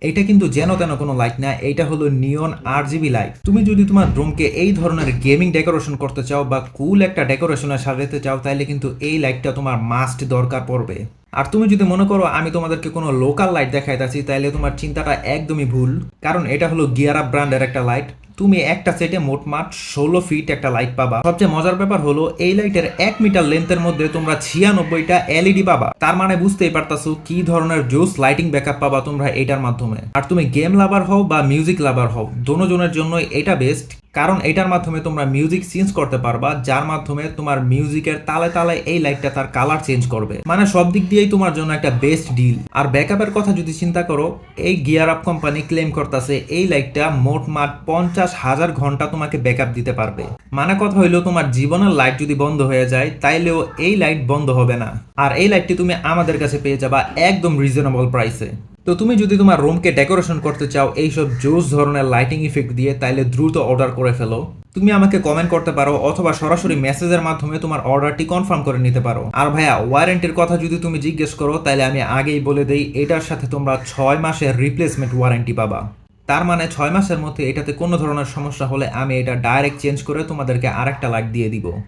এটা কিন্তু যেন তেন কোনো লাইট না, এটা হলো নিয়ন RGB লাইট। তুমি যদি তোমার রুমকে এই ধরনের গেমিং ডেকোরেশন করতে চাও বা কুল একটা ডেকোরেশনে সাজাতে চাও, তাহলে কিন্তু এই লাইটটা তোমার মাস্ট দরকার পড়বে। আর তুমি যদি মনে করো আমি তোমাদেরকে কোনো লোকাল লাইট দেখাইতেছি, তাহলে তোমার চিন্তাটা একদমই ভুল, কারণ এটা হলো গিয়ার আপ ব্র্যান্ডের একটা লাইট। তুমি একটা সেটে মোটমাট 16 ফিট একটা লাইট পাবা। সবচেয়ে মজার ব্যাপার হলো এই লাইটের 1 মিটার লেন্থের মধ্যে তোমরা 96টা LED পাবা। তার মানে বুঝতেই পারতাছো কি ধরনের জোস লাইটিং ব্যাকআপ পাবা তোমরা এটার মাধ্যমে। আর তুমি গেম লাভার হও বা মিউজিক লাভার হও, দোনোজনের জন্য এটা বেস্ট, কারণ এটার মাধ্যমে তোমরা মিউজিক চেঞ্জ করতে পারবা, যার মাধ্যমে তোমার মিউজিকের তালে তালে এই লাইটটা তার কালার চেঞ্জ করবে। মানে সব দিক দিয়েই তোমার জন্য একটা বেস্ট ডিল। আর ব্যাকআপের কথা যদি চিন্তা করো, এই গিয়ার আপ কোম্পানি ক্লেম করতেছে এই লাইটটা মোটমাট 50,000 ঘন্টা তোমাকে ব্যাকআপ দিতে পারবে। মানে কথা হইলো তোমার জীবনের লাইট যদি বন্ধ হয়ে যায়, তাইলেও এই লাইট বন্ধ হবে না। আর এই লাইটটি তুমি আমাদের কাছে পেয়ে যাবা একদম রিজনেবল প্রাইসে। তো তুমি যদি তোমার রুমকে ডেকোরেশন করতে চাও এইসব জোস ধরনের লাইটিং ইফেক্ট দিয়ে, তাইলে দ্রুত অর্ডার করে ফেলো। তুমি আমাকে কমেন্ট করতে পারো অথবা সরাসরি মেসেজের মাধ্যমে তোমার অর্ডারটি কনফার্ম করে নিতে পারো। আর ভাইয়া, ওয়ারেন্টির কথা যদি তুমি জিজ্ঞেস করো, তাহলে আমি আগেই বলে দেই এটার সাথে তোমরা 6 মাসের রিপ্লেসমেন্ট ওয়ারেন্টি পাবা। তার মানে 6 মাসের মধ্যে এটাতে কোনো ধরনের সমস্যা হলে আমি এটা ডাইরেক্ট চেঞ্জ করে তোমাদেরকে আরেকটা লাইট দিয়ে দিব।